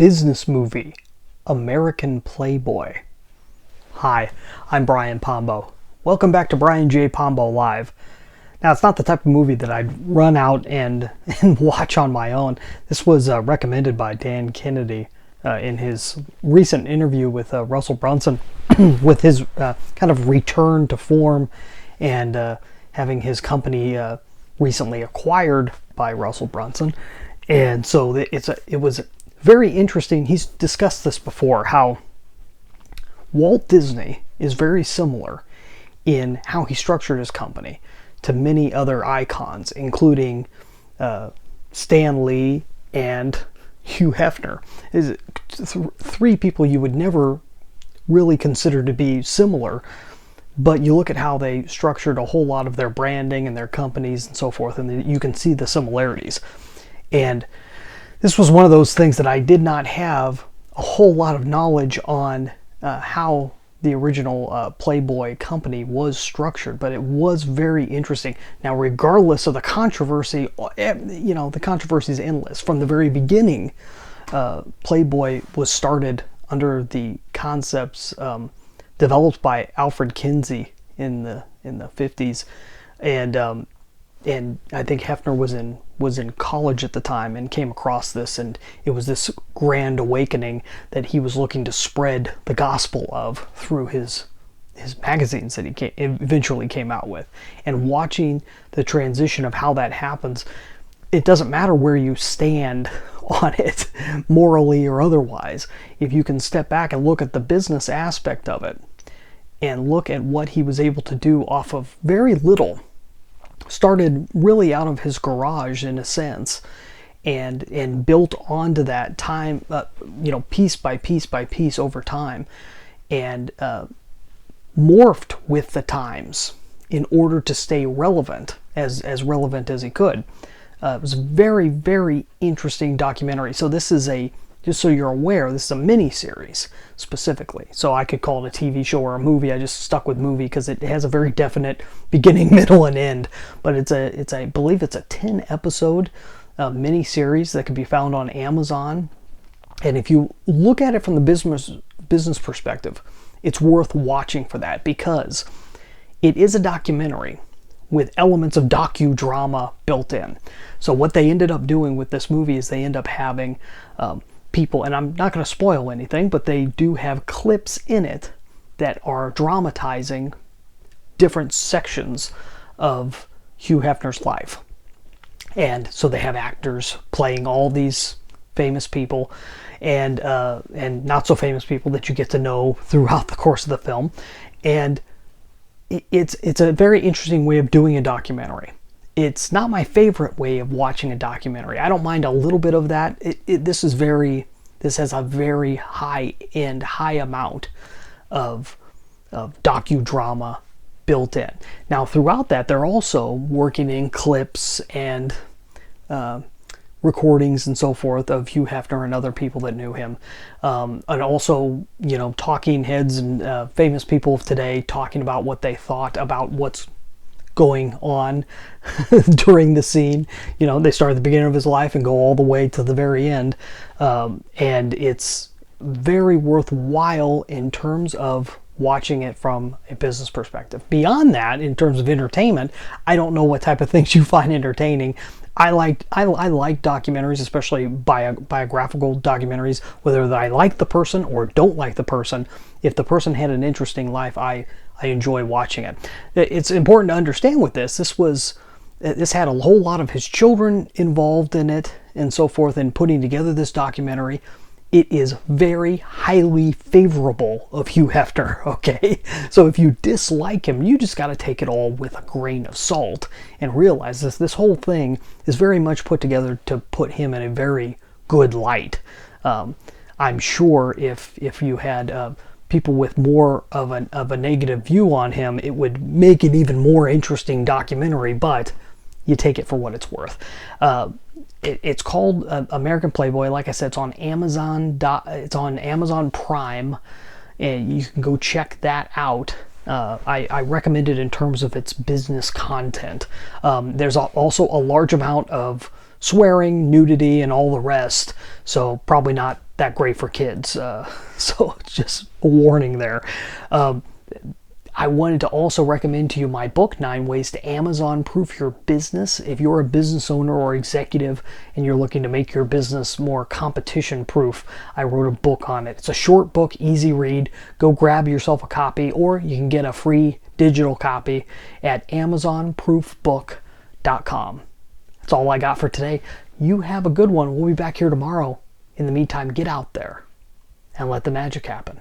business movie, American Playboy. Hi, I'm Brian Pombo. Welcome back to Brian J. Pombo Live. Now, it's not the type of movie that I'd run out and watch on my own. This was recommended by Dan Kennedy in his recent interview with Russell Brunson with his kind of return to form and having his company recently acquired by Russell Brunson. And so it was very interesting. He's discussed this before, how Walt Disney is very similar in how he structured his company to many other icons, including Stan Lee and Hugh Hefner. Is three people you would never really consider to be similar, but you look at how they structured a whole lot of their branding and their companies and so forth, and you can see the similarities. And this was one of those things that I did not have a whole lot of knowledge on how the original Playboy company was structured, but it was very interesting. Now, regardless of the controversy, the controversy is endless. From the very beginning, Playboy was started under the concepts developed by Alfred Kinsey in the 50s, and I think Hefner was in college at the time and came across this, and it was this grand awakening that he was looking to spread the gospel of through his magazines that he eventually came out with. And watching the transition of how that happens, it doesn't matter where you stand on it, morally or otherwise. If you can step back and look at the business aspect of it and look at what he was able to do off of very little, started really out of his garage in a sense, and built onto that time, piece by piece by piece over time, and morphed with the times in order to stay relevant, as relevant as he could. It was a very, very interesting documentary. So this is just so you're aware, this is a mini-series specifically. So I could call it a TV show or a movie. I just stuck with movie because it has a very definite beginning, middle, and end. But I believe it's a 10-episode mini-series that can be found on Amazon. And if you look at it from the business perspective, it's worth watching for that, because it is a documentary with elements of docudrama built in. So what they ended up doing with this movie is they end up having people, and I'm not going to spoil anything, but they do have clips in it that are dramatizing different sections of Hugh Hefner's life. And so they have actors playing all these famous people and not so famous people that you get to know throughout the course of the film. And it's a very interesting way of doing a documentary. It's not my favorite way of watching a documentary. I don't mind a little bit of that. This has a very high amount of docudrama built in. Now, throughout that, they're also working in clips and recordings and so forth of Hugh Hefner and other people that knew him, and also talking heads and famous people of today talking about what they thought about what's going on during the scene. They start at the beginning of his life and go all the way to the very end, and it's very worthwhile in terms of watching it from a business perspective. Beyond that, in terms of entertainment, I don't know what type of things you find entertaining. I like documentaries, especially biographical documentaries, whether I like the person or don't like the person. If the person had an interesting life, I enjoy watching it. It's important to understand with this had a whole lot of his children involved in it and so forth in putting together this documentary. It is very highly favorable of Hugh Hefner, okay? So if you dislike him, you just got to take it all with a grain of salt and realize this whole thing is very much put together to put him in a very good light. I'm sure if you had people with more of a negative view on him, it would make it even more interesting documentary, but you take it for what it's worth. It's called American Playboy. Like I said, it's on Amazon. It's on Amazon Prime, and you can go check that out. I recommend it in terms of its business content. There's also a large amount of swearing, nudity, and all the rest. So probably not that great for kids. So just a warning there. I wanted to also recommend to you my book, 9 Ways to Amazon Proof Your Business. If you're a business owner or executive and you're looking to make your business more competition proof, I wrote a book on it. It's a short book, easy read. Go grab yourself a copy, or you can get a free digital copy at amazonproofbook.com. That's all I got for today. You have a good one. We'll be back here tomorrow. In the meantime, get out there and let the magic happen.